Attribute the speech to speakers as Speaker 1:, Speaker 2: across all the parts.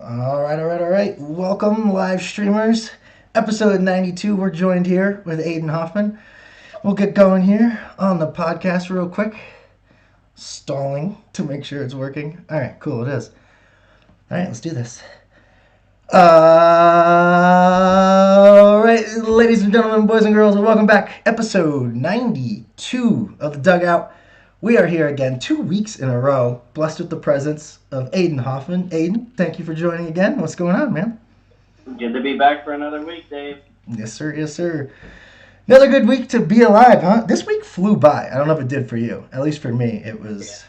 Speaker 1: All right. Welcome, live streamers. Episode 92. We're joined here with Aidan Hoffmann. We'll get going here on the podcast real quick. Stalling to make sure it's working. All right, cool. It is. All right, let's do this. All right, ladies and gentlemen, boys and girls, welcome back. Episode 92 of the Dugout. We are here again 2 weeks in a row, blessed with the presence of Aidan Hoffmann. Aidan, thank you for joining again. What's going on, man?
Speaker 2: Good to be back for another week, Dave.
Speaker 1: Yes, sir. Yes, sir. Another good week to be alive, huh? This week flew by. I don't know if it did for you. At least for me, it was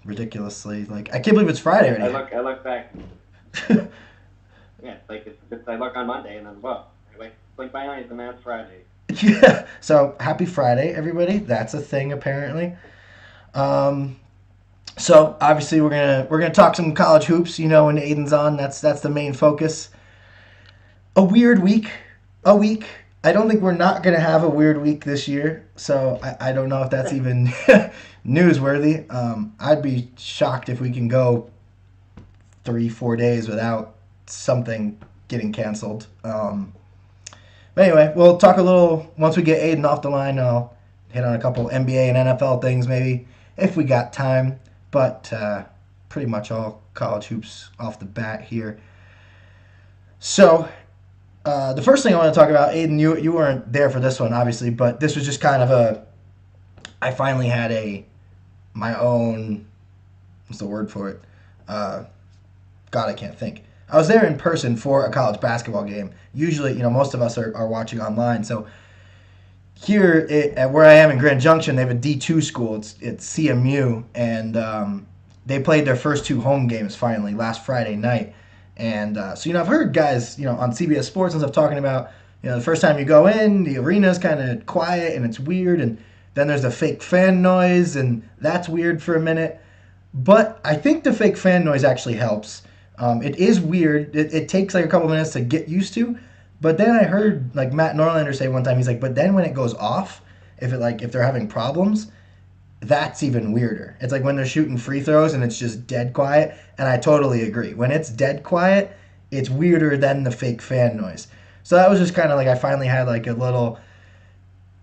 Speaker 1: ridiculously I can't believe it's Friday already.
Speaker 2: I look back. I look on Monday and then I blink my eyes and that's Friday.
Speaker 1: Yeah. So happy Friday, everybody. That's a thing apparently. So obviously we're gonna talk some college hoops. You know, when Aidan's on, that's the main focus. A weird week. I don't think we're not gonna have a weird week this year. So I don't know if that's even newsworthy. I'd be shocked if we can go 3-4 days without something getting canceled. But anyway, we'll talk a little once we get Aidan off the line. I'll hit on a couple NBA and NFL things maybe if we got time. But pretty much all college hoops off the bat here. So the first thing I want to talk about, Aidan, you weren't there for this one obviously, but this was just kind of I finally had my own, what's the word for it? God, I can't think. I was there in person for a college basketball game. Usually, most of us are watching online. So here, at where I am in Grand Junction, they have a D2 school. It's CMU, and they played their first 2 home games finally last Friday night. And so, I've heard guys, on CBS Sports and stuff talking about, the first time you go in, the arena's kind of quiet and it's weird, and then there's the fake fan noise, and that's weird for a minute. But I think the fake fan noise actually helps. It is weird. It takes a couple minutes to get used to. But then I heard Matt Norlander say one time, he's like, but then when it goes off, if they're having problems, that's even weirder. It's like when they're shooting free throws and it's just dead quiet. And I totally agree. When it's dead quiet, it's weirder than the fake fan noise. So that was just kind of I finally had a little.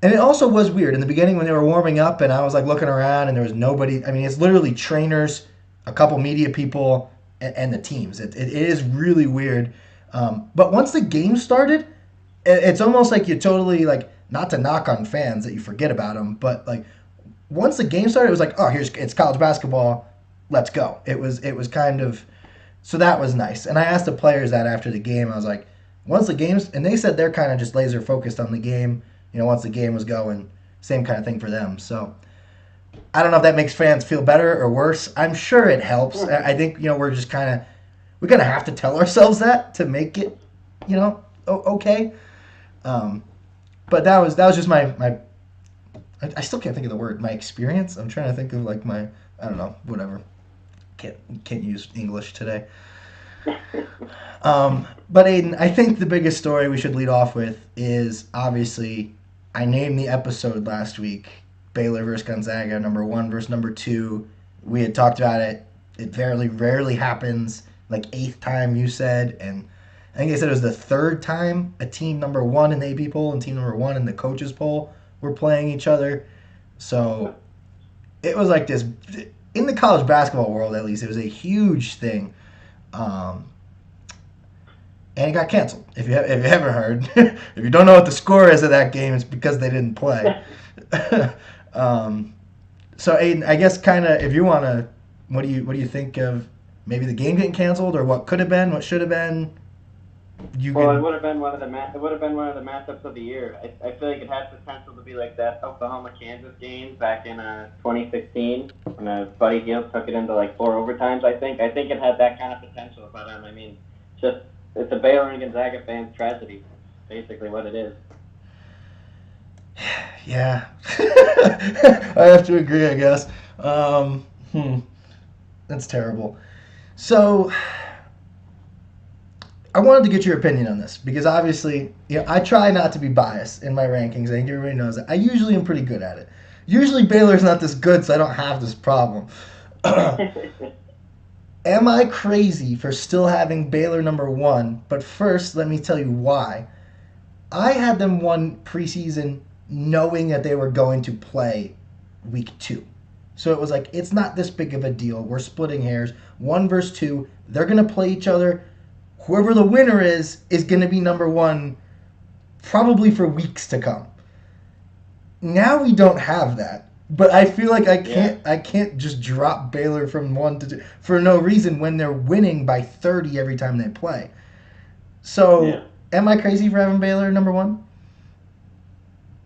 Speaker 1: And it also was weird in the beginning when they were warming up and I was looking around and there was nobody. I mean, it's literally trainers, a couple media people, and the teams. It is really weird. But once the game started, it's almost like you totally, not to knock on fans that you forget about them, but, once the game started, it was it's college basketball, let's go. It was kind of, so that was nice. And I asked the players that after the game. I was like, once the game's, and they said they're kind of just laser focused on the game, once the game was going, same kind of thing for them. So I don't know if that makes fans feel better or worse. I'm sure it helps. I think, we're just kind of have to tell ourselves that to make it, okay. But that was just my I still can't think of the word, my experience. I'm trying to think of my, I don't know, whatever. Can't use English today. But Aidan, I think the biggest story we should lead off with is obviously I named the episode last week Baylor versus Gonzaga, number 1 versus number 2. We had talked about it. It very rarely happens. 8th time you said, and I think they said it was the 3rd time a team number 1 in the AP poll and team number 1 in the coaches poll were playing each other. So it was this in the college basketball world, at least. It was a huge thing, and it got canceled. If you haven't heard, if you don't know what the score is of that game, it's because they didn't play. So Aidan, I guess kind of if you want to, what do you think of maybe the game getting canceled or what could have been, what should have been?
Speaker 2: It would have been one of the matchups of the year. I feel like it had potential to be like that Oklahoma-Kansas game back in 2016 when Buddy Hield took it into 4 overtimes. I think it had that kind of potential, but I mean, it's a Baylor and Gonzaga fans' tragedy. Basically, what it is.
Speaker 1: Yeah, I have to agree, I guess. That's terrible. So, I wanted to get your opinion on this because obviously, I try not to be biased in my rankings. I think everybody knows that. I usually am pretty good at it. Usually Baylor's not this good, so I don't have this problem. Am I crazy for still having Baylor number one? But first, let me tell you why. I had them one preseason knowing that they were going to play week two. So it was like, it's not this big of a deal. We're splitting hairs. One versus two. They're going to play each other. Whoever the winner is going to be number one probably for weeks to come. Now we don't have that. But I feel like I can't just drop Baylor from one to two for no reason when they're winning by 30 every time they play. So am I crazy for having Baylor number one?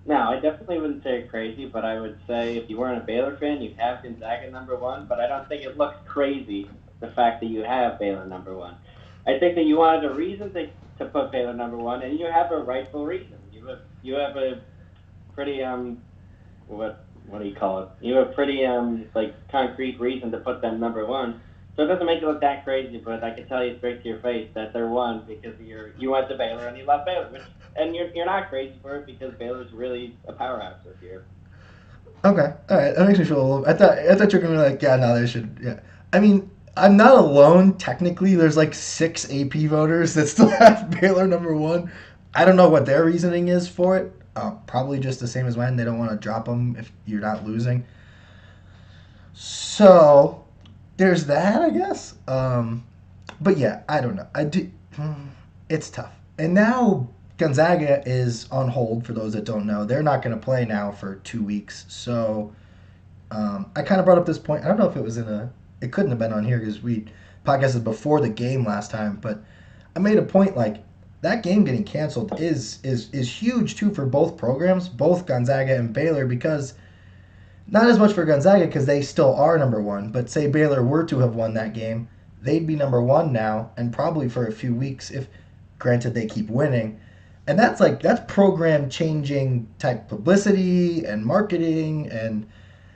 Speaker 2: No, I definitely wouldn't say crazy, but I would say if you weren't a Baylor fan, you'd have Gonzaga number one. But I don't think it looks crazy the fact that you have Baylor number one. I think that you wanted a reason to put Baylor number one, and you have a rightful reason. You have a pretty what do you call it? You have a pretty like concrete reason to put them number one. So it doesn't make it look that crazy, but I can tell you straight to your face that they're one because you went to Baylor and you love Baylor, and you're not crazy for it because Baylor's really a powerhouse this year.
Speaker 1: Okay, all right, that makes me feel a little. I thought you were gonna be like, yeah, no, they should. Yeah, I mean, I'm not alone technically. There's like 6 AP voters that still have Baylor number one. I don't know what their reasoning is for it. Probably just the same as mine. They don't want to drop them if you're not losing. So there's that, I guess. But yeah, I don't know. I do. It's tough. And now Gonzaga is on hold. For those that don't know, they're not going to play now for 2 weeks. So I kind of brought up this point. I don't know if it was in a. It couldn't have been on here because we podcasted before the game last time. But I made a point like that game getting canceled is huge too for both programs, both Gonzaga and Baylor, because not as much for Gonzaga because they still are number one, but say Baylor were to have won that game, they'd be number one now and probably for a few weeks if granted they keep winning. And that's program changing type publicity and marketing. And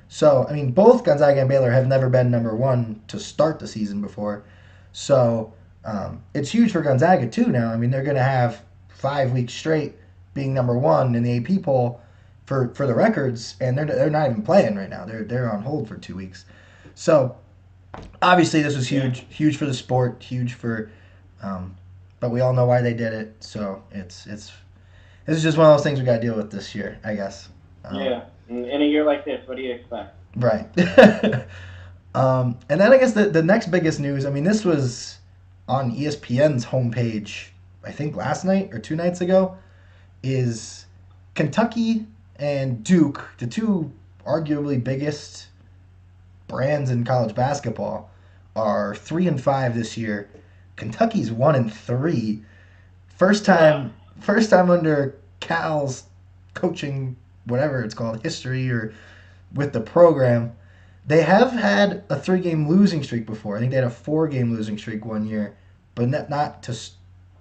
Speaker 1: so I mean both Gonzaga and Baylor have never been number one to start the season before. So it's huge for Gonzaga too now. I mean they're gonna have 5 weeks straight being number one in the AP poll for the records, and they're not even playing right now. They're on hold for 2 weeks. So obviously this was huge for the sport, huge for, but we all know why they did it. So it's this is just one of those things we got to deal with this year, I guess.
Speaker 2: Yeah, in a year like this, what do you expect?
Speaker 1: Right. And then I guess the next biggest news. I mean, this was on ESPN's homepage. I think last night or 2 nights ago, is Kentucky and Duke, the two arguably biggest brands in college basketball, are 3-5 this year. Kentucky's 1-3. First time under Cal's coaching, whatever it's called, history or with the program. They have had a 3-game losing streak before. I think they had a 4-game losing streak one year, but not to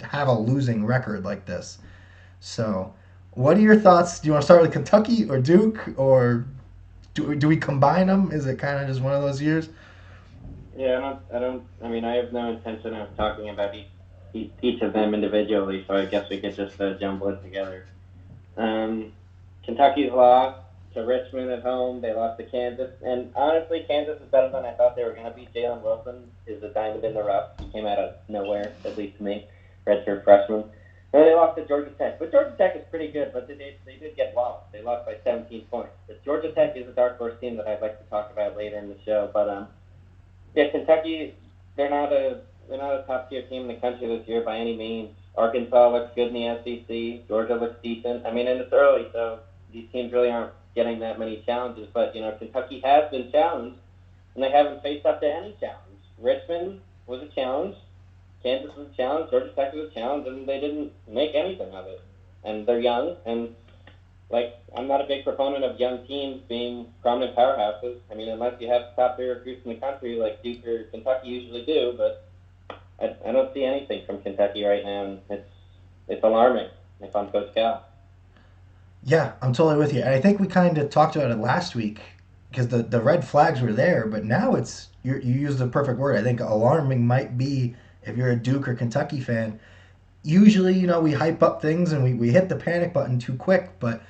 Speaker 1: have a losing record like this. So, what are your thoughts? Do you want to start with Kentucky or Duke, or do we combine them? Is it kind of just one of those years?
Speaker 2: Yeah, I don't. I mean, I have no intention of talking about each of them individually, so I guess we could just jumble it together. Kentucky's lost to Richmond at home. They lost to Kansas, and honestly, Kansas is better than I thought they were going to be. Jalen Wilson is a diamond in the rough. He came out of nowhere, at least to me, redshirt freshman. And they lost to Georgia Tech. But Georgia Tech is pretty good, but they did get walloped. They lost by 17 points. But Georgia Tech is a dark horse team that I'd like to talk about later in the show. But yeah, Kentucky, they're not a top tier team in the country this year by any means. Arkansas looks good in the SEC. Georgia looks decent. I mean, and it's early, so these teams really aren't getting that many challenges. But Kentucky has been challenged, and they haven't faced up to any challenge. Richmond was a challenge. Kansas was a challenge, Georgia Tech was a challenge, and they didn't make anything of it. And they're young, and I'm not a big proponent of young teams being prominent powerhouses. I mean, unless you have top tier recruits in the country like Duke or Kentucky usually do, but I don't see anything from Kentucky right now, and it's alarming if I'm Coach Cal.
Speaker 1: Yeah, I'm totally with you. And I think we kind of talked about it last week because the red flags were there, but now you used the perfect word. I think alarming might be if you're a Duke or Kentucky fan. Usually, we hype up things and we hit the panic button too quick, but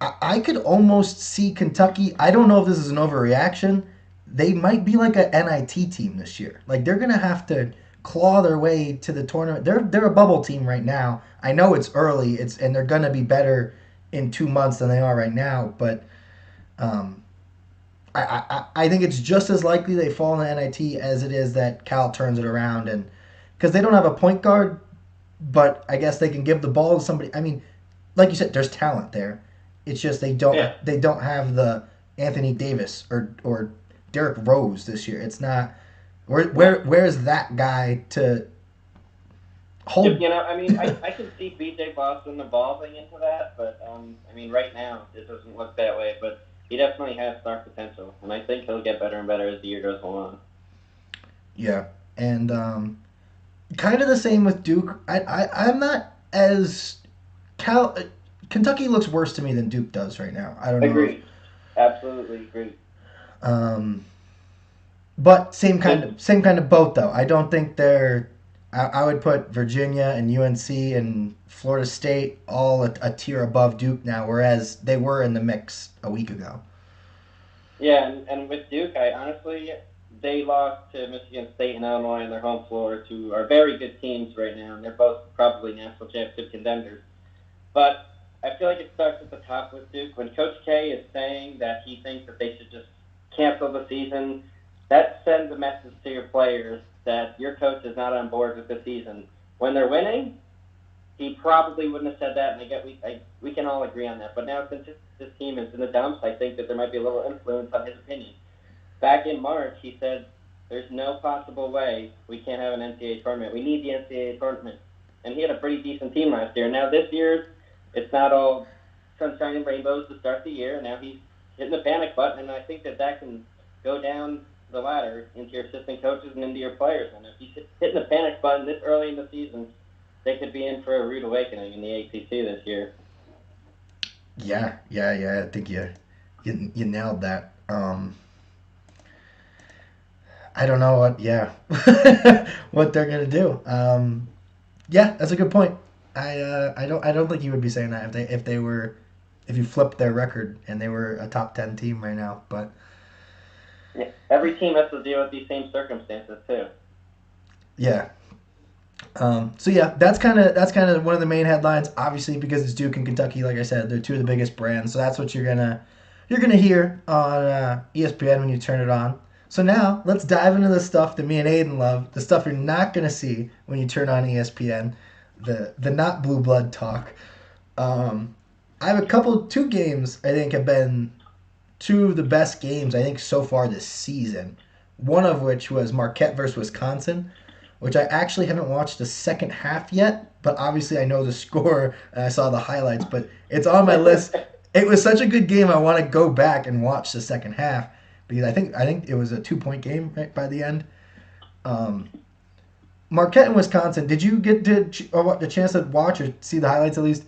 Speaker 1: I could almost see Kentucky. I don't know if this is an overreaction. they might be like a NIT team this year. Like they're gonna have to claw their way to the tournament. They're a bubble team right now. I know it's early. And they're gonna be better in 2 months than they are right now. But um, I think it's just as likely they fall in the NIT as it is that Cal turns it around, and because they don't have a point guard, but I guess they can give the ball to somebody. I mean, like you said, there's talent there. It's just
Speaker 2: Yeah.
Speaker 1: they don't have the Anthony Davis or Derrick Rose this year. It's not where's that guy to hold?
Speaker 2: I mean, I can see BJ Boston evolving into that, but I mean, right now it doesn't look that way. But he definitely has star potential, and I think he'll get better and better as the year goes along.
Speaker 1: Yeah, and kind of the same with Duke. I'm not as Cal. Kentucky looks worse to me than Duke does right now. I don't know.
Speaker 2: Agreed. Absolutely agreed.
Speaker 1: Um, but
Speaker 2: It,
Speaker 1: same kind of boat though. I don't think they're. I would put Virginia and UNC and Florida State all a tier above Duke now, whereas they were in the mix a week ago.
Speaker 2: yeah, and with Duke, I honestly they lost to Michigan State and Illinois on their home floor, to are very good teams right now, and they're both probably national championship contenders. But I feel like it starts at the top with Duke. When Coach K is saying that he thinks that they should just cancel the season, that sends a message to your players that your coach is not on board with the season. When they're winning, he probably wouldn't have said that, and we can all agree on that. But now, since his team is in the dumps, I think that there might be a little influence on his opinion. Back in March, he said, "There's no possible way we can't have an NCAA tournament. We need the NCAA tournament." And he had a pretty decent team last year. Now this year, it's not all sunshine and rainbows to start the year. And now he's hitting the panic button, and I think that that can go down the ladder into your assistant coaches and into your players. And if he's hitting the panic button this early in the season, they could be in for a rude awakening in the ACC this year.
Speaker 1: Yeah. I think you nailed that. I don't know what what they're gonna do. Yeah, that's a good point. I don't think you would be saying that if you flipped their record and they were a top 10 team right now. But
Speaker 2: Yeah. Every team has to deal with these same circumstances too.
Speaker 1: yeah. So yeah, that's kind of one of the main headlines. Obviously, because it's Duke and Kentucky, like I said, they're two of the biggest brands. So that's what you're gonna hear on ESPN when you turn it on. So now let's dive into the stuff that me and Aiden love, the stuff you're not gonna see when you turn on ESPN, the not blue blood talk. Um, I have two games I think have been two of the best games I think so far this season. One of which was Marquette versus Wisconsin, which I actually haven't watched the second half yet, but obviously I know the score and I saw the highlights, but it's on my list. It was such a good game. I want to go back and watch the second half because I think it was a 2 point game right by the end. Um, Marquette and Wisconsin. Did you get the chance to watch or see the highlights at least?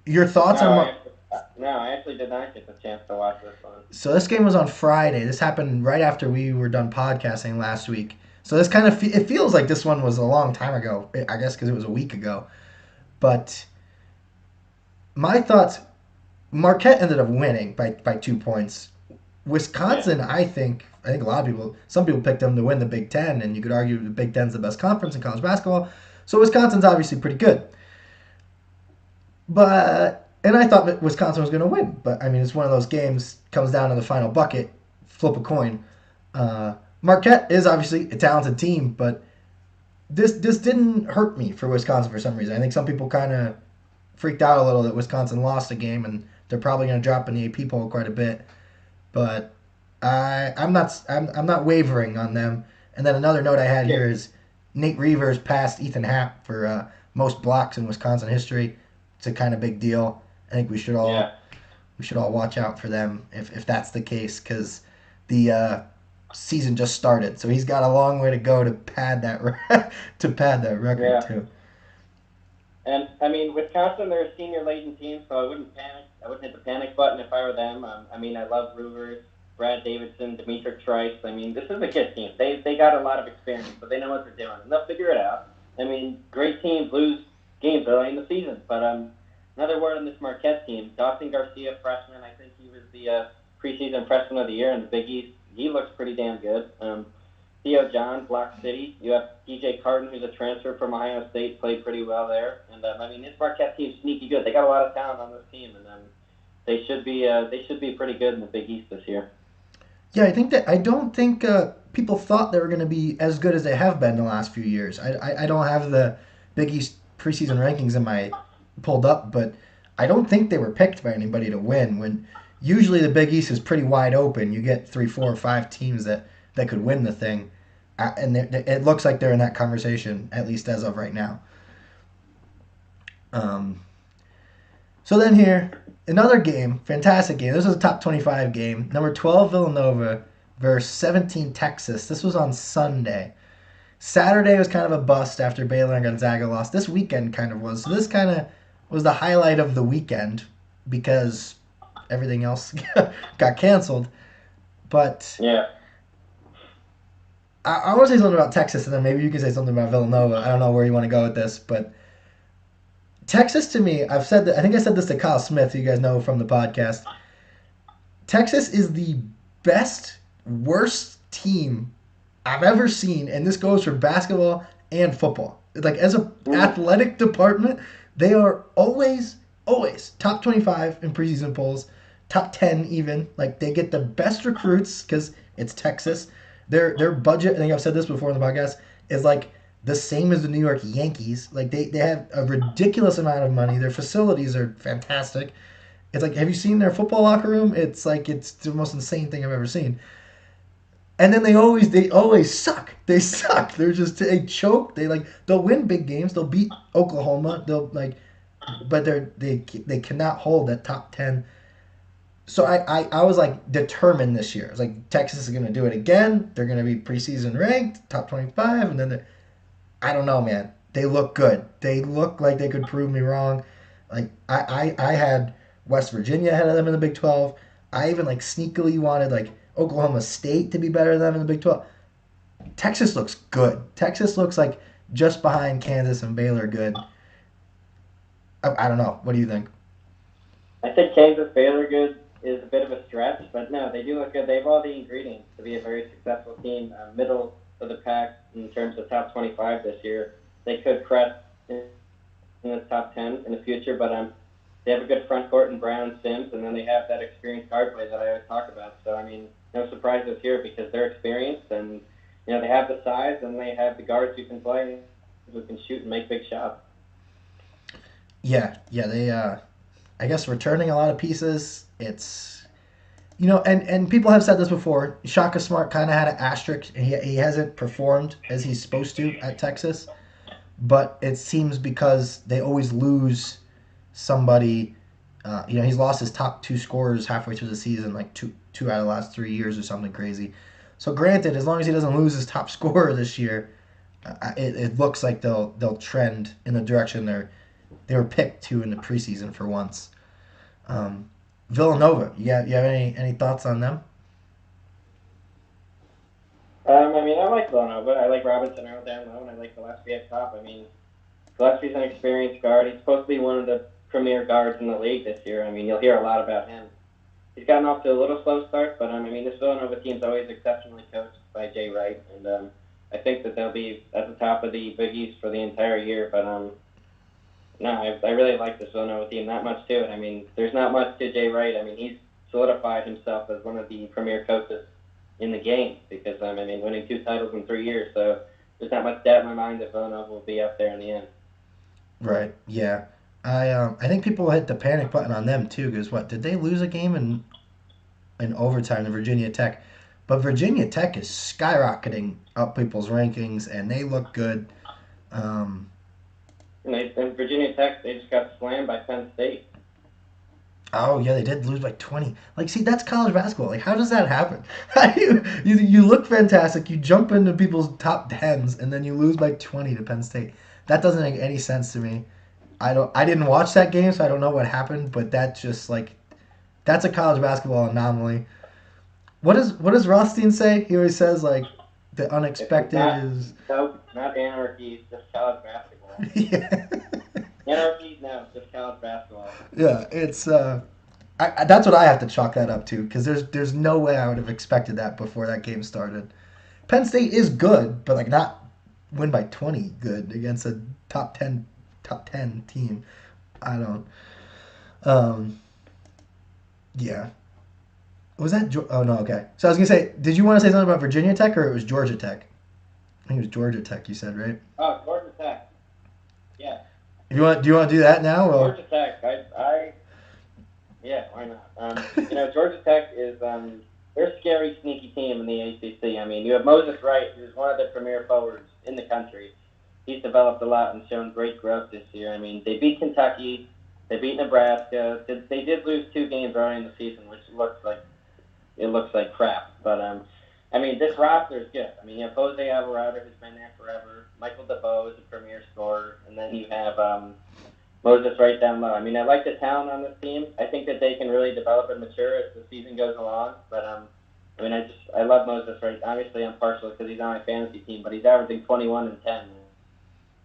Speaker 1: Your thoughts
Speaker 2: No,
Speaker 1: on
Speaker 2: I actually did not get the chance to watch this one.
Speaker 1: So this game was on Friday. This happened right after we were done podcasting last week. So this kind of it feels like this one was a long time ago. I guess because it was a week ago. But my thoughts: Marquette ended up winning by 2 points.
Speaker 2: Yeah.
Speaker 1: Wisconsin, I think a lot of people, some people picked them to win the Big Ten, and you could argue the Big Ten's the best conference in college basketball. So Wisconsin's obviously pretty good. But and I thought that Wisconsin was going to win, but I mean it's one of those games comes down to the final bucket, flip a coin. Marquette is obviously a talented team, but this didn't hurt me for Wisconsin for some reason. I think some people kind of freaked out a little that Wisconsin lost a game and they're probably going to drop in the AP poll quite a bit. But I'm not wavering on them. And then another note I had
Speaker 2: Yeah.
Speaker 1: here is Nate Reavers passed Ethan Happ for most blocks in Wisconsin history. It's a kind of big deal. I think
Speaker 2: Yeah.
Speaker 1: we should all watch out for them if that's the case because the season just started, so he's got a long way to go to pad that to pad that record
Speaker 2: Yeah.
Speaker 1: too.
Speaker 2: And I mean, Wisconsin, they're a senior laden team, so I wouldn't panic. I wouldn't hit the panic button if I were them. I mean, I love Rivers, Brad Davidson, Demetric Trice. I mean, this is a good team. They got a lot of experience, but they know what they're doing, and they'll figure it out. I mean, great teams lose games early in the season, but another word on this Marquette team: Dawson Garcia, freshman. I think he was the preseason freshman of the year in the Big East. he looks pretty damn good. Theo John, Block City. You have DJ Carton, who's a transfer from Ohio State, played pretty well there. And I mean, this Marquette team's sneaky good. They got a lot of talent on this team, and they should be pretty good in the Big East this year.
Speaker 1: Yeah, I don't think people thought they were going to be as good as they have been the last few years. I don't have the Big East preseason rankings in my pulled up, but I don't think they were picked by anybody to win. When usually the Big East is pretty wide open, you get 3, 4, or 5 teams that could win the thing, and it looks like they're in that conversation at least as of right now. Um, so then here, another game, fantastic game. This was a top 25 game. Number 12 Villanova versus 17 Texas. This was on Sunday. Saturday was kind of a bust after Baylor and Gonzaga lost. This weekend kind of was. So this kind of was the highlight of the weekend because everything else got canceled. But
Speaker 2: yeah,
Speaker 1: I want to say something about Texas, and then maybe you can say something about Villanova. I don't know where you want to go with this, but Texas to me, I've said that. I think I said this to Kyle Smith, who you guys know from the podcast. Texas is the worst team I've ever seen, and this goes for basketball and football. Like as a athletic department, they are always top 25 in preseason polls, top 10 even. Like they get the best recruits because it's Texas. Their budget, I think I've said this before in the podcast, is like the same as the New York Yankees. Like they have a ridiculous amount of money. Their facilities are fantastic. It's like, have you seen their football locker room? It's like it's the most insane thing I've ever seen. And then they always suck. They suck. They're just they choke. They'll win big games. They'll beat Oklahoma. But they cannot hold that top 10. So I was like determined this year. I was like Texas is going to do it again. They're going to be preseason ranked top 25, and then I don't know, man. They look good. They look like they could prove me wrong. Like I had West Virginia ahead of them in the Big 12. I even like sneakily wanted like Oklahoma State to be better than them in the Big 12. Texas looks good. Texas looks like just behind Kansas and Baylor good. I don't know. What do you think?
Speaker 2: I think Kansas Baylor good is a bit of a stretch, but no, they do look good. They have all the ingredients to be a very successful team. Middle of the pack in terms of top 25 this year. They could crest in the top 10 in the future, but they have a good front court in Brown, Sims, and then they have that experienced guard play that I always talk about. So, I mean, no surprises here because they're experienced and, they have the size and they have the guards who can play, who can shoot and make big shots.
Speaker 1: Yeah, they, I guess returning a lot of pieces, it's, and people have said this before, Shaka Smart kind of had an asterisk, and he hasn't performed as he's supposed to at Texas, but it seems because they always lose somebody. He's lost his top 2 scorers halfway through the season, like two out of the last 3 years or something crazy. So granted, as long as he doesn't lose his top scorer this year, it looks like they'll trend in the direction they were picked to in the preseason for once. Villanova, you have any thoughts on them?
Speaker 2: I like Villanova. I like Robinson Earl down low, and I like Gillespie up top. Gillespie's an experienced guard. He's supposed to be one of the premier guards in the league this year. You'll hear a lot about him. He's gotten off to a little slow start, but this Villanova team's always exceptionally coached by Jay Wright, and I think that they'll be at the top of the Big East for the entire year. But no, I really like this Villanova team. Not much to it. There's not much to Jay Wright. He's solidified himself as one of the premier coaches in the game because winning 2 titles in 3 years. So there's not much doubt in my mind that Villanova will be up there in the end.
Speaker 1: Right. Yeah. I think people hit the panic button on them too because did they lose a game in overtime to Virginia Tech? But Virginia Tech is skyrocketing up people's rankings and they look good.
Speaker 2: And Virginia Tech, they just got slammed by Penn State.
Speaker 1: Oh yeah, they did lose by 20. See, that's college basketball. How does that happen? How do you look fantastic, you jump into people's top 10s, and then you lose by 20 to Penn State. That doesn't make any sense to me. I didn't watch that game, so I don't know what happened, but that's just that's a college basketball anomaly. What does Rothstein say? He always says the unexpected is
Speaker 2: not anarchy, just college basketball.
Speaker 1: Yeah.
Speaker 2: Anarchy, no, just college basketball.
Speaker 1: Yeah, it's That's what I have to chalk that up to because there's no way I would have expected that before that game started. Penn State is good, but like not win by 20 good against a top ten team. I don't. Um, yeah. Was that? Oh no. Okay. So I was gonna say, did you want to say something about Virginia Tech or it was Georgia Tech? I think it was Georgia Tech. You said right.
Speaker 2: Oh, Georgia Tech. Yeah.
Speaker 1: Do you want to do that now? Or?
Speaker 2: Georgia Tech. Yeah, why not? Georgia Tech is they're a scary, sneaky team in the ACC. I mean, you have Moses Wright, who's one of the premier forwards in the country. He's developed a lot and shown great growth this year. I mean, they beat Kentucky, they beat Nebraska. They did lose 2 games early in the season, which looks like crap. But I mean, this roster is good. I mean, you have Jose Alvarado, who's been there forever. Michael DeBow is a premier scorer, and then you have Moses right down low. I mean, I like the talent on this team. I think that they can really develop and mature as the season goes along. But I mean, I love Moses right. Obviously, I'm partial because he's on my fantasy team, but he's averaging 21 and 10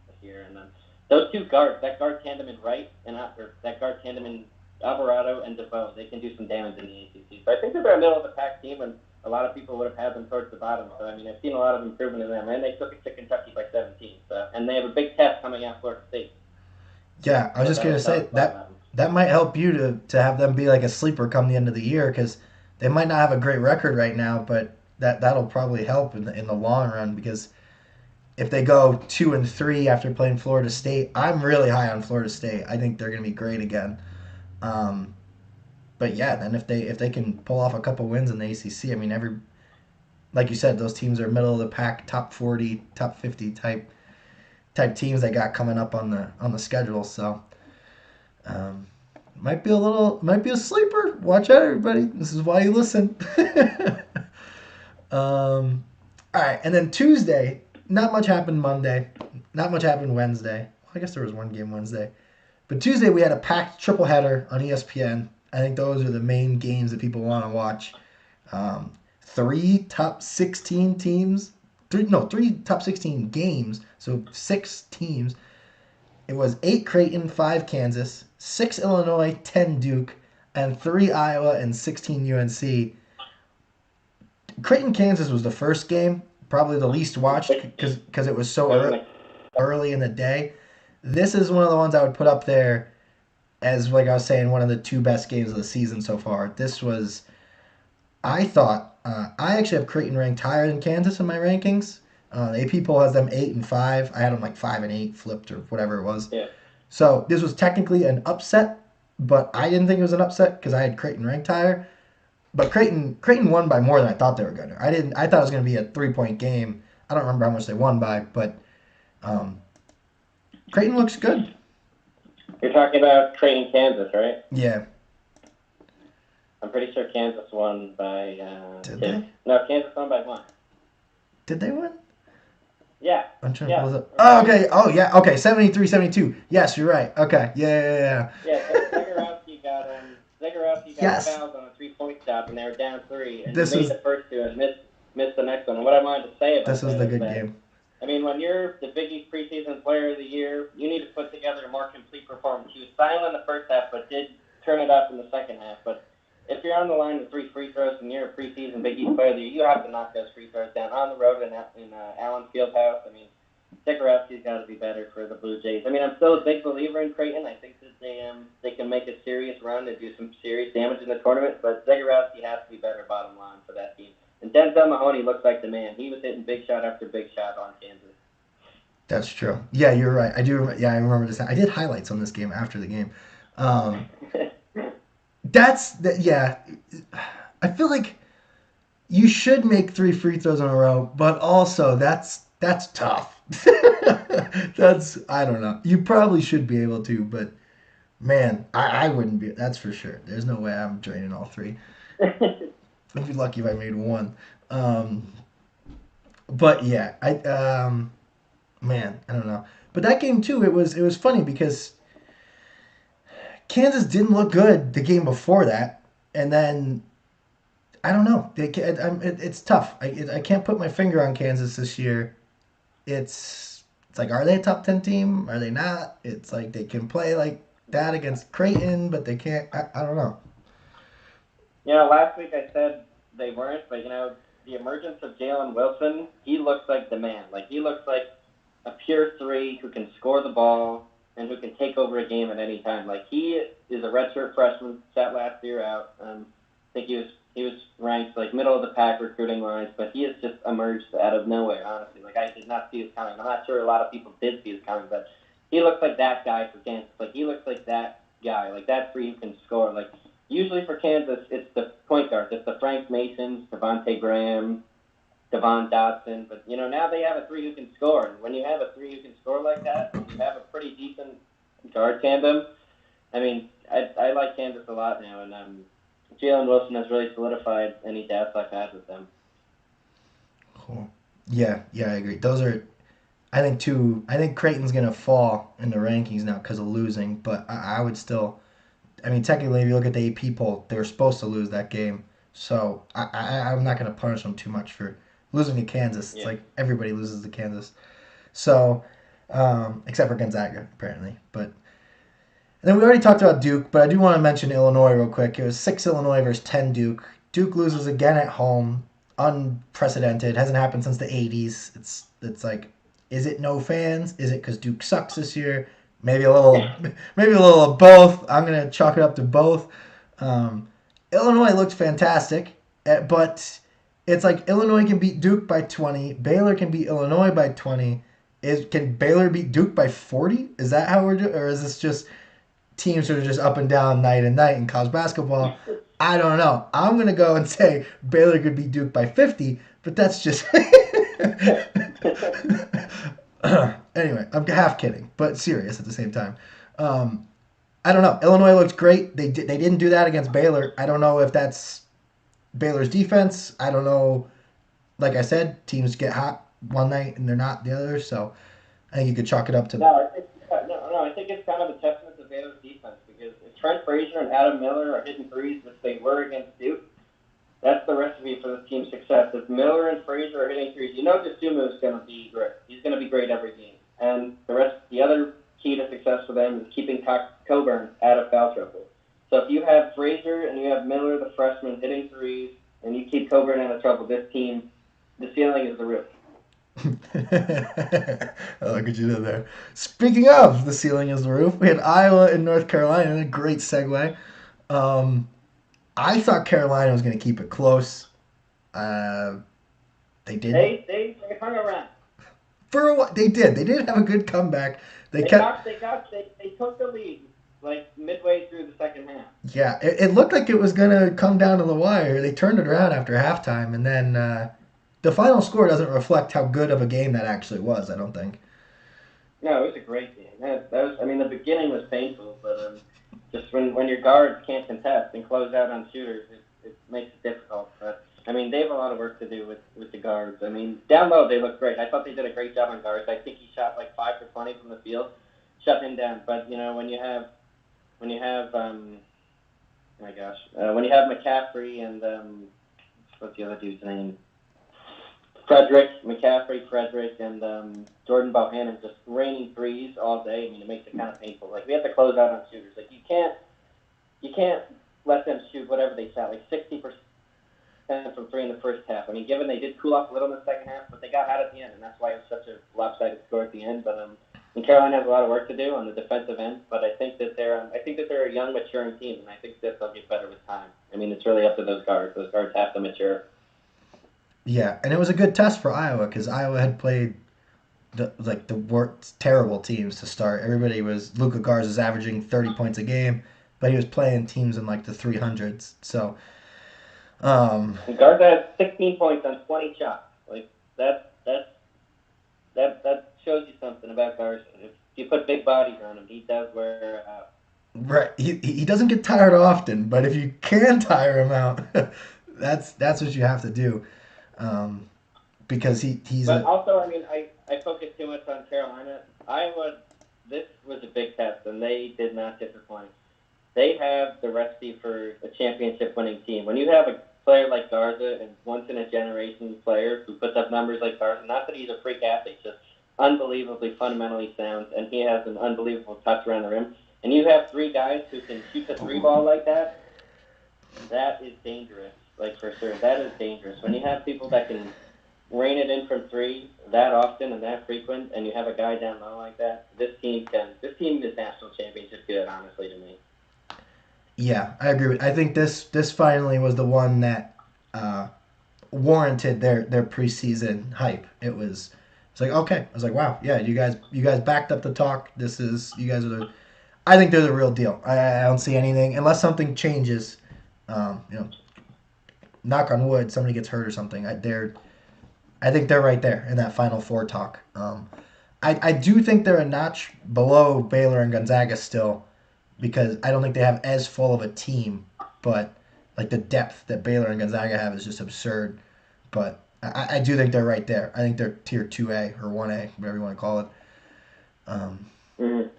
Speaker 2: this year. And then those two guards, that guard tandem in Wright and that guard tandem in Alvarado and DeVoe, they can do some damage in the ACC. So I think that they're a middle of the pack team, and a lot of people would have had them towards the bottom. So I mean, I've seen a lot of improvement in them, and they took it to Kentucky by 17. So and they have a big test coming out Florida State.
Speaker 1: Yeah, I was
Speaker 2: So
Speaker 1: just gonna
Speaker 2: that'll
Speaker 1: say
Speaker 2: tell us a lot
Speaker 1: that
Speaker 2: about them.
Speaker 1: that might help you to have them be like a sleeper come the end of the year because they might not have a great record right now, but that'll probably help in the long run because if they go 2-3 after playing Florida State, I'm really high on Florida State. I think they're gonna be great again. Um, but yeah, then if they can pull off a couple wins in the ACC, I mean every like you said, those teams are middle of the pack, top 40, top 50 type teams they got coming up on the schedule. So um, might be a sleeper. Watch out, everybody. This is why you listen. All right, and then Tuesday, not much happened Monday, not much happened Wednesday. Well, I guess there was one game Wednesday, but Tuesday we had a packed triple header on ESPN. I think those are the main games that people want to watch. Three top 16 teams, three top 16 games, so 6 teams. It was 8 Creighton, 5 Kansas, 6 Illinois, 10 Duke, and 3 Iowa and 16 UNC. Creighton, Kansas was the first game, probably the least watched because it was so early in the day. This is one of the ones I would put up there as, like I was saying, one of the 2 best games of the season so far. This was, I thought, I actually have Creighton ranked higher than Kansas in my rankings. The AP poll has them 8-5. I had them like 5-8, flipped or whatever it was.
Speaker 2: Yeah.
Speaker 1: So this was technically an upset, but I didn't think it was an upset because I had Creighton ranked higher. But Creighton won by more than I thought they were going to. I thought it was going to be a 3-point game. I don't remember how much they won by, but um, Creighton looks good.
Speaker 2: You're talking about Creighton, Kansas, right?
Speaker 1: Yeah.
Speaker 2: I'm pretty sure Kansas won by
Speaker 1: Did
Speaker 2: 2.
Speaker 1: they?
Speaker 2: No, Kansas won by 1.
Speaker 1: Did they win?
Speaker 2: Yeah.
Speaker 1: I'm trying to pull this up. Oh, okay. Oh, yeah. Okay. 73-72. Yes, you're right. Okay. Yeah.
Speaker 2: Yeah, Zagorowski got
Speaker 1: Yes.
Speaker 2: fouled on a 3-point shot, and they were down 3, and
Speaker 1: This
Speaker 2: he made
Speaker 1: was
Speaker 2: the first 2 and missed the next one. And what I wanted to say about
Speaker 1: this was
Speaker 2: that
Speaker 1: the
Speaker 2: is
Speaker 1: good
Speaker 2: that,
Speaker 1: game.
Speaker 2: I mean, when you're the Big East preseason player of the year, you need to put together a more complete performance. He was silent in the first half, but did turn it up in the second half. But if you're on the line with 3 free throws and you're a preseason Big East player of the year, you have to knock those free throws down on the road in Allen Fieldhouse. I mean, Zagorowski's got to be better for the Blue Jays. I mean, I'm still a big believer in Creighton. I think that they can make a serious run and do some serious damage in the tournament, but Zagorowski has to be better bottom line for that team. And Denzel Mahoney looks like the man. He was hitting big shot after big shot on Kansas.
Speaker 1: That's true. Yeah, you're right. I do. Yeah, I remember this. I did highlights on this game after the game. Yeah. I feel like you should make 3 free throws in a row, but also that's tough. I don't know. You probably should be able to, but man, I wouldn't be. That's for sure. There's no way I'm draining all 3. I'd be lucky if I made 1. But yeah, man, I don't know. But that game too, it was funny because Kansas didn't look good the game before that, and then I don't know. It's tough. I can't put my finger on Kansas this year. It's like, are they a top 10 team? Are they not? It's like they can play like that against Creighton, but they can't. I don't know.
Speaker 2: last week I said they weren't, but the emergence of Jalen Wilson, he looks like the man. Like he looks like a pure three who can score the ball and who can take over a game at any time. Like he is a redshirt freshman, sat last year out. I think he was ranked like middle of the pack recruiting wise, but he has just emerged out of nowhere. Honestly, like I did not see this coming. I'm not sure a lot of people did see this coming, but he looks like that guy for Kansas. Like he looks like that guy, like that three who can score. Like usually for Kansas, it's the point guards, it's the Frank Masons, Devontae Graham, Devon Dotson. But now they have a three who can score, and when you have a three who can score like that, and you have a pretty decent guard tandem, I mean, I like Kansas a lot now, and Jalen Wilson has really solidified any doubts I've had with them.
Speaker 1: Cool. Yeah, I agree. Those are, I think, two. I think Creighton's gonna fall in the rankings now because of losing, but I would still. I mean, technically, if you look at the AP poll, they were supposed to lose that game, so I'm not gonna punish them too much for losing to Kansas. It's
Speaker 2: Yeah.
Speaker 1: like everybody loses to Kansas, so except for Gonzaga apparently. But and then we already talked about Duke, but I do want to mention Illinois real quick. It was 6 Illinois versus 10 Duke. Duke loses again at home, unprecedented. Hasn't happened since the 80s. It's like, is it no fans? Is it because Duke sucks this year? Maybe a little, maybe a little of both. I'm gonna chalk it up to both. Um, Illinois looked fantastic, but it's like Illinois can beat Duke by 20. Baylor can beat Illinois by 20. Can Baylor beat Duke by 40? Is that how we're doing, or is this just teams that are just up and down night and night in college basketball? I don't know. I'm going to go and say Baylor could beat Duke by 50, but that's just. Anyway, I'm half kidding, but serious at the same time. I don't know. Illinois looked great. They didn't do that against Baylor. I don't know if that's Baylor's defense. I don't know. Like I said, teams get hot one night and they're not the other. So I think you could chalk it up to.
Speaker 2: No, I think it's kind of a testament to Baylor's defense because if Trent Frazier and Adam Miller are hitting threes, which they were against Duke, that's the recipe for the team's success. If Miller and Frazier are hitting threes, Dosunmu is going to be great. He's going to be great every game. And the other key to success for them is keeping Coburn out of foul trouble. So if you have Frazier and you have Miller, the freshman, hitting threes, and you keep Coburn out of trouble, this team, the ceiling is the roof.
Speaker 1: I like what you did there. Speaking of the ceiling is the roof, we had Iowa and North Carolina. A great segue. I thought Carolina was going to keep it close. They did.
Speaker 2: They hung around.
Speaker 1: For a while, they did. They did have a good comeback. They took
Speaker 2: the lead like midway through the second half.
Speaker 1: Yeah, it looked like it was going to come down to the wire. They turned it around after halftime, and then the final score doesn't reflect how good of a game that actually was, I don't think.
Speaker 2: No, it was a great game. The beginning was painful, but just when your guards can't contest and close out on shooters, it makes it difficult. But they have a lot of work to do with the guards. Down low they look great. I thought they did a great job on guards. I think he shot like 5 for 20 from the field, shut him down. But when you have when you have McCaffrey and what's the other dude's name? Frederick, and Jordan Bohannon just raining threes all day. It makes it kind of painful. Like we have to close out on shooters. Like you can't let them shoot whatever they shot, like 60% from three in the first half. Given they did cool off a little in the second half, but they got hot at the end, and that's why it was such a lopsided score at the end. But Carolina has a lot of work to do on the defensive end. But I think that they're a young, maturing team, and I think that they'll get better with time. It's really up to those guards. Those guards have to mature.
Speaker 1: Yeah, and it was a good test for Iowa because Iowa had played the worst, terrible teams to start. Everybody was Luka Garza's averaging 30 points a game, but he was playing teams in like the 300s. So,
Speaker 2: Garza had 16 points on 20 shots. Like that shows you something about Garza. If you put big bodies on him, he does wear out.
Speaker 1: Right, he doesn't get tired often, but if you can tire him out, that's what you have to do. Because he's.
Speaker 2: But also, I focus too much on Carolina. Iowa, this was a big test, and they did not disappoint. They have the recipe for a championship-winning team. When you have a player like Garza, and once-in-a-generation player who puts up numbers like Garza, not that he's a freak athlete, just unbelievably fundamentally sound, and he has an unbelievable touch around the rim. And you have three guys who can shoot the three ball like that. that is dangerous. Like, for sure, that is dangerous. When you have people that can rein it in from three that often and that frequent, and you have a guy down low like that, this team is national championship good, honestly, to me.
Speaker 1: Yeah, I agree. I think this finally was the one that warranted their preseason hype. It's like, okay. I was like, wow, yeah, you guys backed up the talk. This is you guys are the. I think they're the real deal. I don't see anything unless something changes. You know, knock on wood, somebody gets hurt or something. I think they're right there in that Final Four talk. I do think they're a notch below Baylor and Gonzaga still, because I don't think they have as full of a team, but like the depth that Baylor and Gonzaga have is just absurd. But I do think they're right there. I think they're tier 2A or 1A, whatever you want to call it. Um,
Speaker 2: Mm-hmm.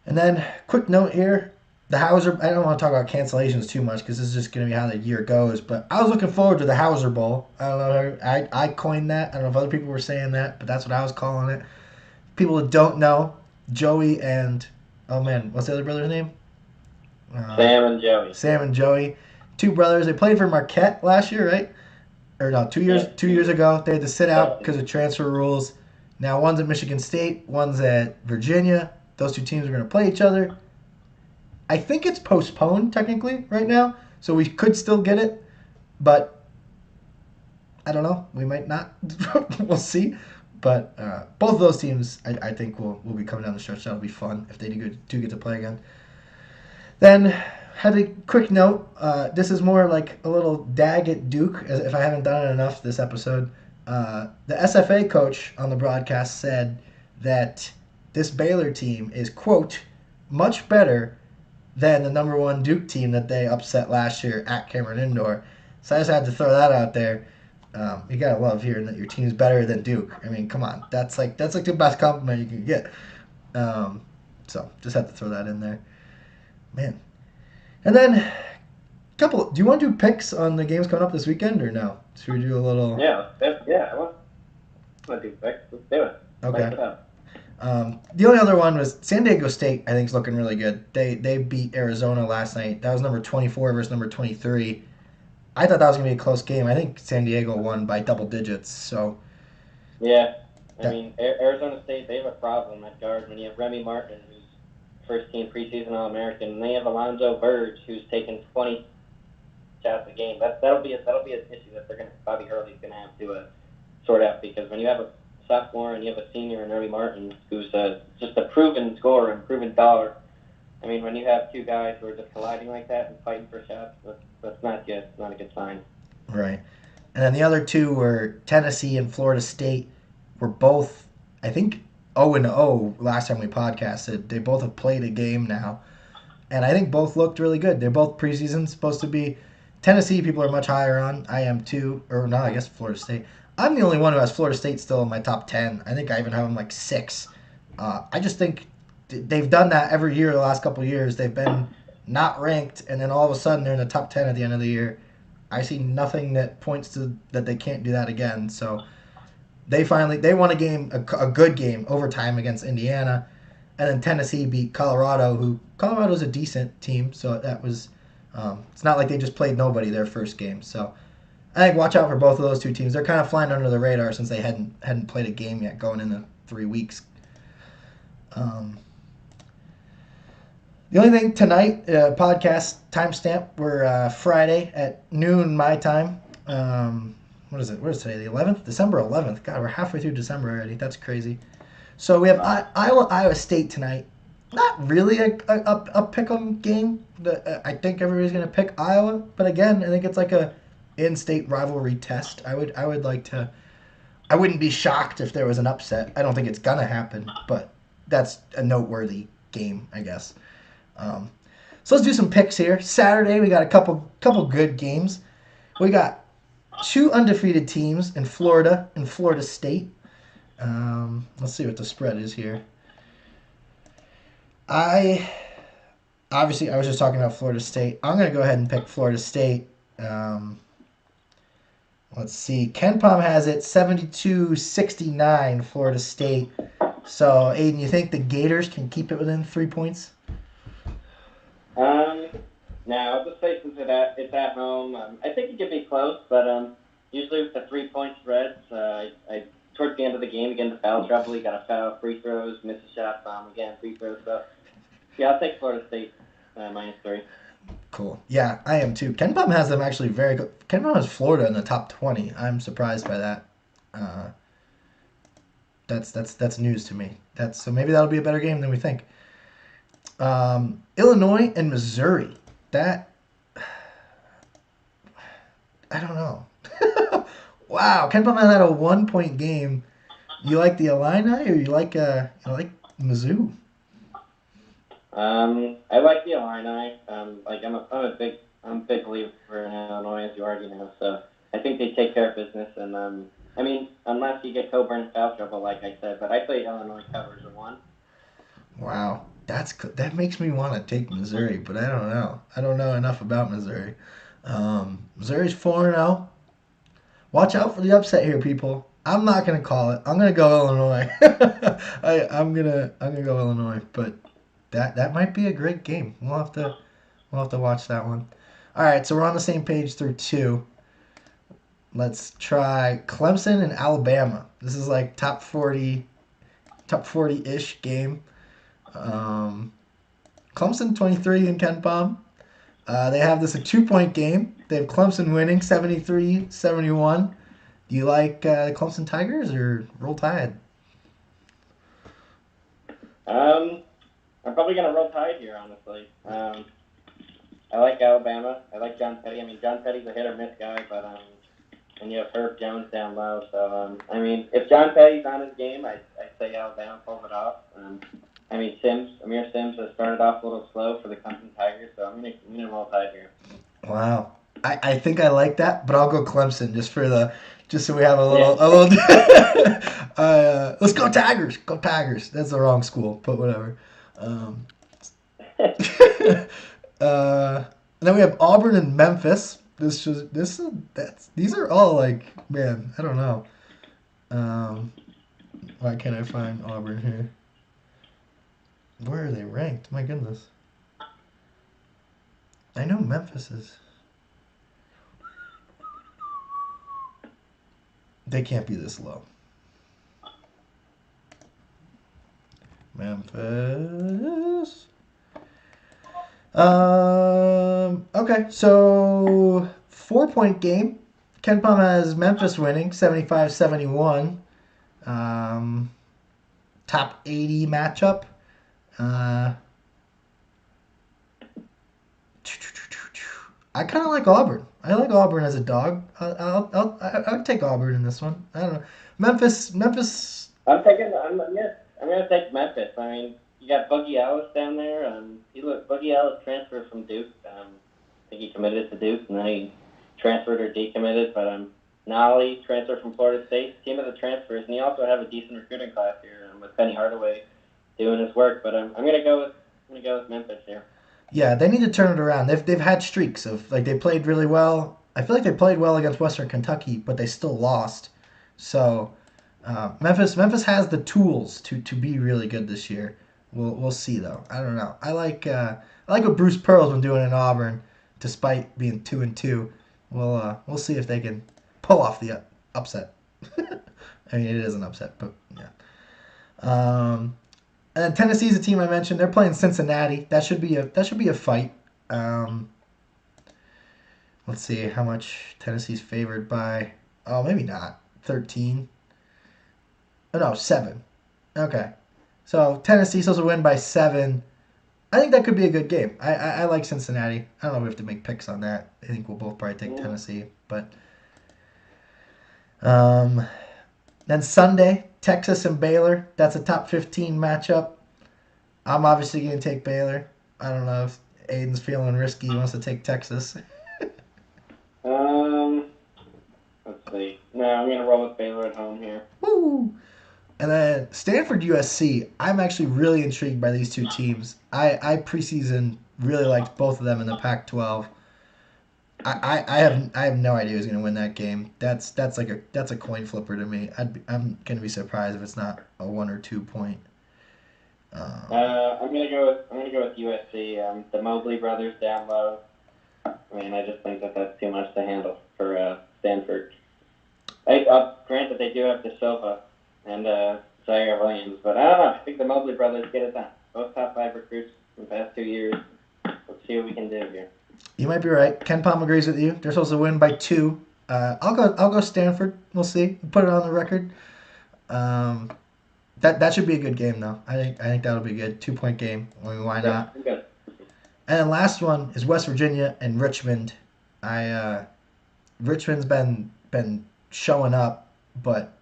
Speaker 1: and then, quick note here. The Hauser, I don't want to talk about cancellations too much because this is just going to be how the year goes. But I was looking forward to the Hauser Bowl. I don't know. I coined that. I don't know if other people were saying that, but that's what I was calling it. People that don't know, Joey and, oh man, what's the other brother's name?
Speaker 2: Sam and Joey.
Speaker 1: Sam and Joey, two brothers. They played for Marquette last year, right? Or no, 2 years.
Speaker 2: Yeah.
Speaker 1: 2 years ago, they had to sit out because of transfer rules. Now one's at Michigan State, one's at Virginia. Those two teams are going to play each other. I think it's postponed technically right now, so we could still get it, but I don't know. We might not. We'll see. But both of those teams, I think, will be coming down the stretch. That'll be fun if they do get to play again. Then, had a quick note. This is more like a little dag at Duke, as if I haven't done it enough this episode. The SFA coach on the broadcast said that this Baylor team is, quote, much better than the number one Duke team that they upset last year at Cameron Indoor. So I just had to throw that out there. You gotta love hearing that your team's better than Duke. I mean, come on, that's like the best compliment you can get. So just had to throw that in there, man. And then couple. Do you want to do picks on the games coming up this weekend or no? Should we do a little?
Speaker 2: Yeah, I want to do picks. Let's do it.
Speaker 1: Okay. The only other one was San Diego State. I think is looking really good. They beat Arizona last night. That was number 24 versus number 23. I thought that was gonna be a close game. I think San Diego won by double digits. So.
Speaker 2: Yeah, I mean Arizona State, they have a problem at guard when you have Remy Martin, who's first team preseason All-American, and they have Alonzo Verge, who's taken 20 shots a game. That'll be an issue that Bobby Hurley's gonna have to sort out, because when you have a sophomore and you have a senior in Remy Martin, who's just a proven scorer and proven dollar. I mean, when you have two guys who are just colliding like that and fighting for shots, that's not good. It's not a good sign.
Speaker 1: Right. And then the other two were Tennessee and Florida State. Were both, I think, 0-0 last time we podcasted. They both have played a game now. And I think both looked really good. They're both preseason supposed to be. Tennessee people are much higher on. I am too. Or no, I guess Florida State. I'm the only one who has Florida State still in my top 10. I think I even have them like 6. I just think they've done that every year the last couple of years. They've been not ranked, and then all of a sudden they're in the top 10 at the end of the year. I see nothing that points to that they can't do that again. So they won a game, a good game, overtime against Indiana, and then Tennessee beat Colorado, who Colorado's a decent team. So that was, it's not like they just played nobody their first game. So I think watch out for both of those two teams. They're kind of flying under the radar since they hadn't played a game yet going into 3 weeks. The only thing tonight, podcast timestamp, we're Friday at noon my time. What is it? What is today? The 11th? December 11th. God, we're halfway through December already. That's crazy. So we have Iowa State tonight. Not really a pick'em game. I think everybody's going to pick Iowa. But again, I think it's like a in-state rivalry test. I would like to. I wouldn't be shocked if there was an upset. I don't think it's going to happen. But that's a noteworthy game, I guess. So let's do some picks here. Saturday, we got a couple good games. We got 2 undefeated teams in Florida and Florida State. Let's see what the spread is here. I was just talking about Florida State. I'm going to go ahead and pick Florida State. Let's see. KenPom has it 72-69 Florida State. So, Aidan, you think the Gators can keep it within 3 points?
Speaker 2: Now, I'll just say since it's at home, I think it could be close, but usually with the 3-point spreads, I towards the end of the game, you get into foul trouble. You got to foul, free throws, miss a shot, again, free throws. So yeah, I'll take Florida State -3.
Speaker 1: Cool. Yeah, I am too. Ken Pom has them actually very good. Ken Pom has Florida in the top 20. I'm surprised by that. Uh, that's news to me. That's so maybe that'll be a better game than we think. Illinois and Missouri. That I don't know. Wow, Ken Pom had a 1 point game. You like the Illini or you like Mizzou?
Speaker 2: I like the Illini. Like I'm a big believer in Illinois, as you already know. So I think they take care of business, and I mean, unless you get Coburn in foul trouble, like I said, but I say Illinois covers a 1.
Speaker 1: Wow, that makes me want to take Missouri, but I don't know. I don't know enough about Missouri. Missouri's 4-0. Watch out for the upset here, people. I'm not gonna call it. I'm gonna go Illinois. I'm gonna go Illinois, but that might be a great game. We'll have to watch that one. All right, so we're on the same page through 2. Let's try Clemson and Alabama. This is like top 40-ish game. Um, Clemson 23 in Ken Palm. They have this a 2 point game. They have Clemson winning 73-71. Do you like the Clemson Tigers or Roll Tide?
Speaker 2: I'm probably gonna roll Tide here, honestly. I like Alabama. I like John Petty. I mean, John Petty's a hit or miss guy, but and you have Herb Jones down low. So I mean, if John Petty's on his game, I'd say Alabama pulls it off. I mean, Amir Sims has started off a little slow for the Clemson Tigers, so I'm gonna roll Tide here.
Speaker 1: Wow. I think I like that, but I'll go Clemson just so we have a little let's go Tigers. Go Tigers. That's the wrong school, but whatever. Um, then we have Auburn and Memphis. These are all like, man, I don't know. Why can't I find Auburn here? Where are they ranked? My goodness. I know Memphis is. They can't be this low. Memphis. Okay, so 4 point game. Ken Pom has Memphis winning 75-71. Top 80 matchup. I kind of like Auburn. I like Auburn as a dog. I'll take Auburn in this one. I don't know. Memphis.
Speaker 2: I'm gonna take Memphis. I mean, you got Buggy Ellis down there. Buggy Ellis transferred from Duke. I think he committed to Duke, and then he transferred or decommitted. But Nolly transferred from Florida State. Team of the transfers, and you also have a decent recruiting class here with Penny Hardaway doing his work. But I'm gonna go with Memphis here.
Speaker 1: Yeah, they need to turn it around. They've had streaks of like they played really well. I feel like they played well against Western Kentucky, but they still lost. So Memphis has the tools to be really good this year. We'll see though. I don't know. I like what Bruce Pearl's been doing in Auburn, despite being 2-2. We'll see if they can pull off the upset. I mean, it is an upset, but yeah. And then Tennessee's a team I mentioned. They're playing Cincinnati. That should be a fight. Let's see how much Tennessee's favored by. Oh, maybe not. 13. Oh, no, 7. Okay. So Tennessee's supposed to win by 7. I think that could be a good game. I like Cincinnati. I don't know if we have to make picks on that. I think we'll both probably take Tennessee. But then Sunday, Texas and Baylor. That's a top 15 matchup. I'm obviously going to take Baylor. I don't know if Aiden's feeling risky. He wants to take Texas.
Speaker 2: Let's see. No, I'm going to roll with Baylor at home here.
Speaker 1: Woo! And then Stanford USC. I'm actually really intrigued by these two teams. I preseason really liked both of them in the Pac-12. I have no idea who's going to win that game. That's a coin flipper to me. I'm going to be surprised if it's not a 1 or 2 point.
Speaker 2: I'm gonna go with USC. The Mobley brothers down low. I mean, I just think that that's too much to handle for Stanford. Granted, they do have De Silva and Zaire Williams, but I don't know. I think the Mobley brothers get it done. Both top 5 recruits in the past 2 years. Let's see what we can do here.
Speaker 1: You might be right. Ken Palm agrees with you. They're supposed to win by 2. I'll go Stanford. We'll see. Put it on the record. That should be a good game though. I think that'll be a good 2-point game. I mean, why not?
Speaker 2: Good.
Speaker 1: And then last one is West Virginia and Richmond. Richmond's been showing up, but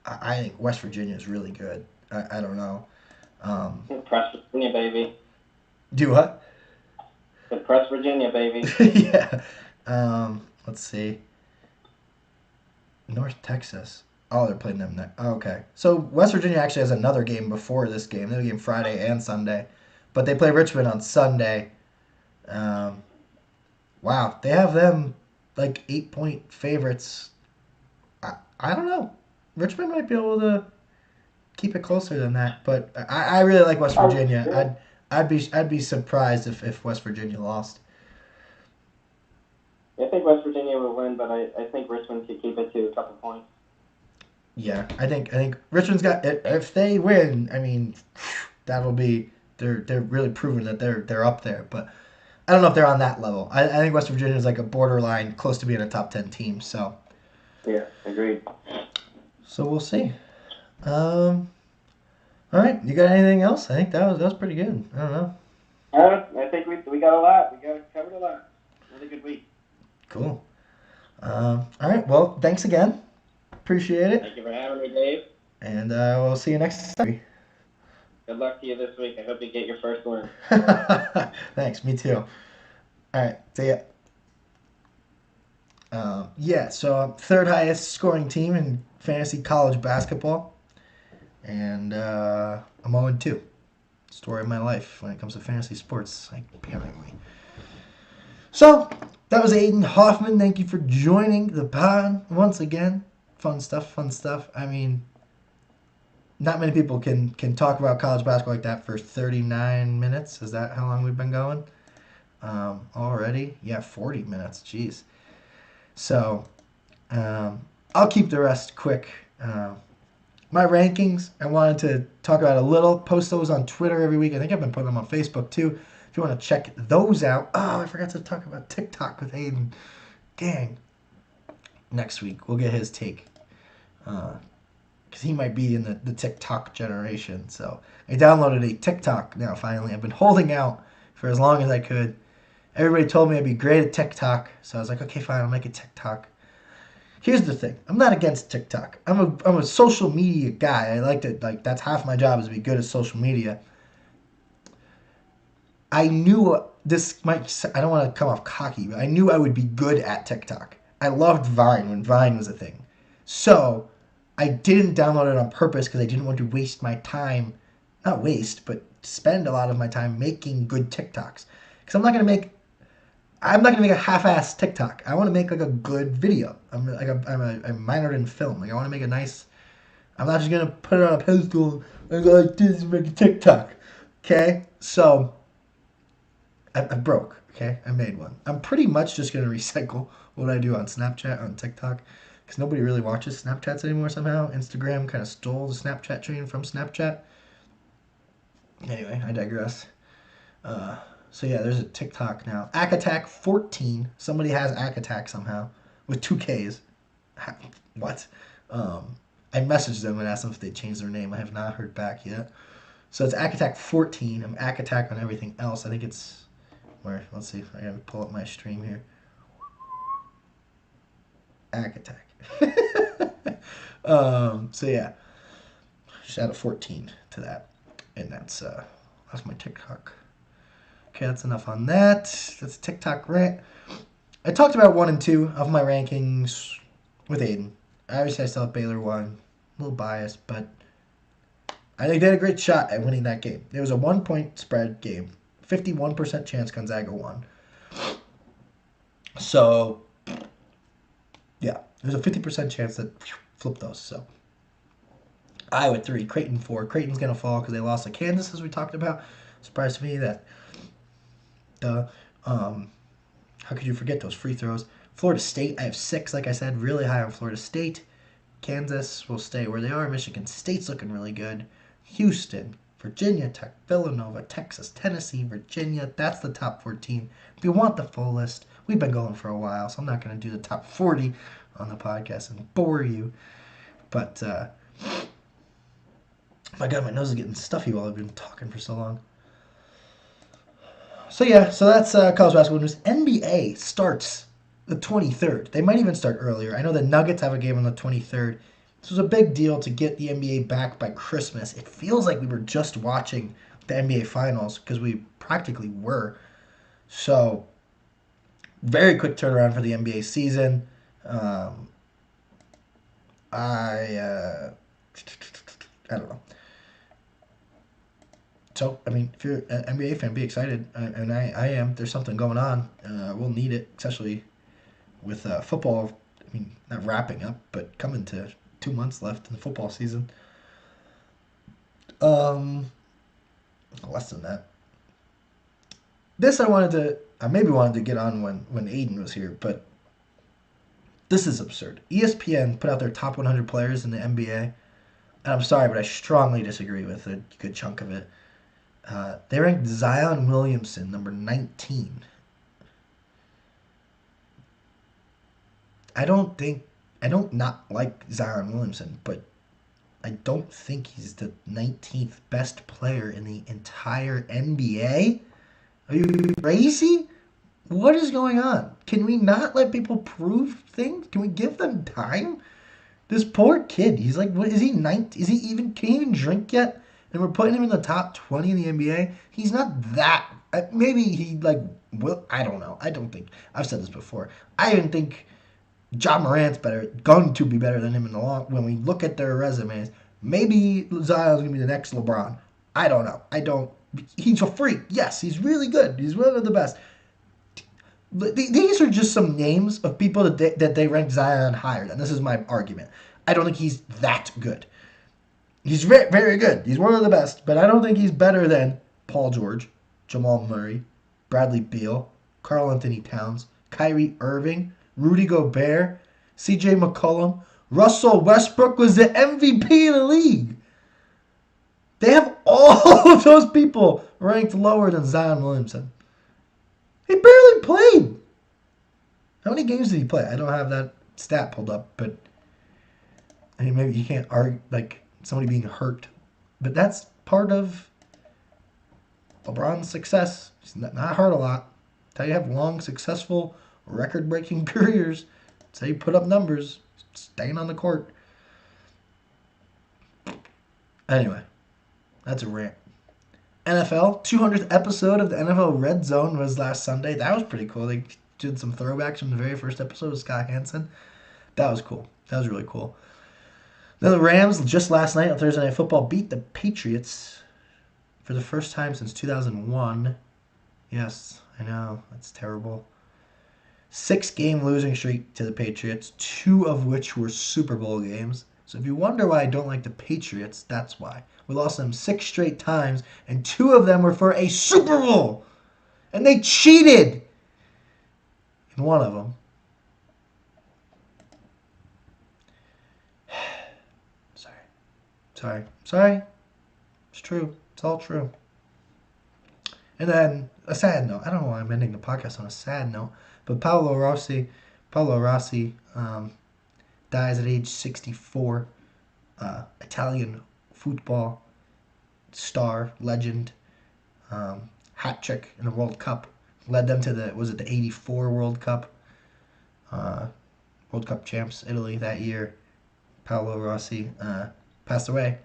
Speaker 1: I think West Virginia is really good. I don't know.
Speaker 2: Press Virginia, baby.
Speaker 1: Do what?
Speaker 2: Press Virginia, baby.
Speaker 1: Yeah. Let's see. North Texas. Oh, they're playing them next. Oh, okay. So West Virginia actually has another game before this game. They have a game Friday and Sunday. But they play Richmond on Sunday. Wow. They have them like 8-point favorites. I don't know. Richmond might be able to keep it closer than that. But I really like West Virginia. I'd be surprised if West Virginia lost.
Speaker 2: I think West Virginia will win, but I think Richmond could keep it to a couple points.
Speaker 1: Yeah, I think Richmond's got. If they win, I mean, that'll be they're really proving that they're up there. But I don't know if they're on that level. I think West Virginia is like a borderline, close to being a top 10 team. So.
Speaker 2: Yeah, agreed.
Speaker 1: So we'll see. All right, you got anything else? I think that was pretty good. I don't know.
Speaker 2: I think we got a lot. We covered a lot. Really good week.
Speaker 1: Cool. All right. Well, thanks again. Appreciate it.
Speaker 2: Thank you for having me, Dave.
Speaker 1: And we'll see you next time.
Speaker 2: Good luck to you this week. I hope you get your first win.
Speaker 1: Thanks. Me too. All right. See ya. So third highest scoring team in fantasy college basketball. And I'm 0-2. Story of my life when it comes to fantasy sports, apparently. So, that was Aidan Hoffmann. Thank you for joining the pod once again. Fun stuff. I mean, not many people can talk about college basketball like that for 39 minutes. Is that how long we've been going? Already? Yeah, 40 minutes. Jeez. So, I'll keep the rest quick. My rankings, I wanted to talk about a little. Post those on Twitter every week. I think I've been putting them on Facebook too. If you want to check those out. Oh, I forgot to talk about TikTok with Aidan. Dang. Next week, we'll get his take. Because he might be in the TikTok generation. So I downloaded a TikTok now, finally. I've been holding out for as long as I could. Everybody told me I'd be great at TikTok. So I was like, okay, fine, I'll make a TikTok. Here's the thing. I'm not against TikTok. I'm a social media guy. I like to, that's half my job is to be good at social media. I knew this might, I don't want to come off cocky, but I knew I would be good at TikTok. I loved Vine when Vine was a thing. So I didn't download it on purpose because I didn't want to waste my time, not waste, but spend a lot of my time making good TikToks. Because I'm not going to make a half-ass TikTok. I want to make like a good video. I'm minored in film. Like I want to make a nice. I'm not just gonna put it on a pedestal and go like this and make a TikTok. Okay, so I broke. Okay, I made one. I'm pretty much just gonna recycle what I do on Snapchat on TikTok because nobody really watches Snapchats anymore. Somehow Instagram kind of stole the Snapchat train from Snapchat. Anyway, I digress. So yeah, there's a TikTok now. Akatak14. Somebody has Akatak somehow with 2 Ks. What? I messaged them and asked them if they changed their name. I have not heard back yet. So it's Akatak14. I'm Akatak on everything else. I think it's where. Let's see if I gotta pull up my stream here. Akatak. So yeah, just add a 14 to that, and that's my TikTok. Okay, that's enough on that. That's TikTok rant. I talked about 1 and 2 of my rankings with Aidan. Obviously, I still have Baylor 1. A little biased, but I think they had a great shot at winning that game. It was a 1-point spread game. 51% chance Gonzaga won. So, yeah, there's a 50% chance that flip those. So, Iowa 3, Creighton 4. Creighton's going to fall because they lost to Kansas, as we talked about. Surprised to me that How could you forget those free throws? Florida State, I have 6, like I said, really high on Florida State. Kansas will stay where they are. Michigan State's looking really good. Houston, Virginia Tech, Villanova, Texas, Tennessee, Virginia. That's the top 14. If you want the full list, we've been going for a while, so I'm not going to do the top 40 on the podcast and bore you. But, my God, my nose is getting stuffy while I've been talking for so long. So that's college basketball news. NBA starts the 23rd. They might even start earlier. I know the Nuggets have a game on the 23rd. This was a big deal to get the NBA back by Christmas. It feels like we were just watching the NBA Finals because we practically were. So, very quick turnaround for the NBA season. I don't know. So, I mean, if you're an NBA fan, be excited. And I am. There's something going on. We'll need it, especially with football. I mean, not wrapping up, but coming to 2 months left in the football season. Less than that. This I maybe wanted to get on when Aidan was here, but this is absurd. ESPN put out their top 100 players in the NBA, and I'm sorry, but I strongly disagree with a good chunk of it. They ranked Zion Williamson number 19. I don't not like Zion Williamson, but I don't think he's the 19th best player in the entire NBA. Are you crazy? What is going on? Can we not let people prove things? Can we give them time? This poor kid, he's like, what is he, 19? Can he even drink yet? And we're putting him in the top 20 in the NBA. He's not that. Maybe he, will. I don't know. I don't think. I've said this before. I even think Ja Morant's going to be better than him in the long. When we look at their resumes, maybe Zion's going to be the next LeBron. I don't know. He's a freak. Yes, he's really good. He's one of the best. These are just some names of people that they ranked Zion higher than. This is my argument. I don't think he's that good. He's very, very good. He's one of the best, but I don't think he's better than Paul George, Jamal Murray, Bradley Beal, Karl Anthony Towns, Kyrie Irving, Rudy Gobert, CJ McCollum. Russell Westbrook was the MVP of the league. They have all of those people ranked lower than Zion Williamson. He barely played. How many games did he play? I don't have that stat pulled up, but I mean, maybe you can't argue somebody being hurt, but that's part of LeBron's success. He's not hurt a lot. That's how you have long, successful, record-breaking careers. That's how you put up numbers, staying on the court. Anyway, that's a rant. NFL, 200th episode of the NFL Red Zone was last Sunday. That was pretty cool. They did some throwbacks from the very first episode with Scott Hansen. That was cool. That was really cool. Then the Rams, just last night on Thursday Night Football, beat the Patriots for the first time since 2001. Yes, I know. That's terrible. 6-game losing streak to the Patriots, 2 of which were Super Bowl games. So if you wonder why I don't like the Patriots, that's why. We lost them 6 straight times, and 2 of them were for a Super Bowl. And they cheated in one of them. Sorry. It's true. It's all true. And then a sad note. I don't know why I'm ending the podcast on a sad note, but Paolo Rossi dies at age 64. Italian football star, legend, hat trick in the World Cup. Led them to the 84 World Cup? World Cup champs, Italy that year. Paolo Rossi passed away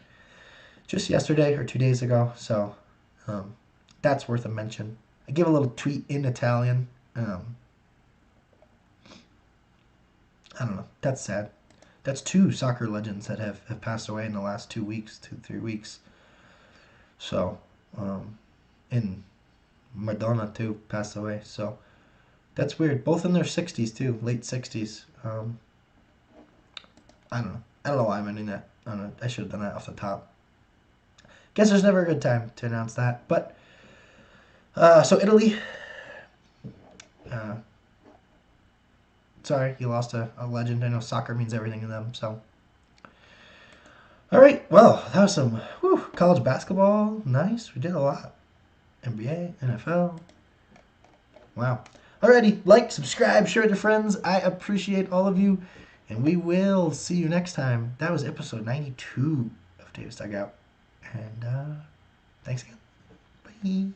Speaker 1: just yesterday or 2 days ago, so that's worth a mention. I gave a little tweet in Italian. I don't know. That's sad. That's 2 soccer legends that have passed away in the last 3 weeks. So, and Madonna too passed away. So that's weird. Both in their 60s too, late 60s. I don't know. I don't know why I'm ending that. I don't know. I should have done that off the top. Guess there's never a good time to announce that. But so Italy Sorry, you lost a legend. I know soccer means everything to them. So, all right. Well, that was some college basketball. Nice. We did a lot. NBA, NFL. Wow. Alrighty, like, subscribe, share with your friends. I appreciate all of you, and we will see you next time. That was episode 92 of Davis Dugout, and thanks again. Bye.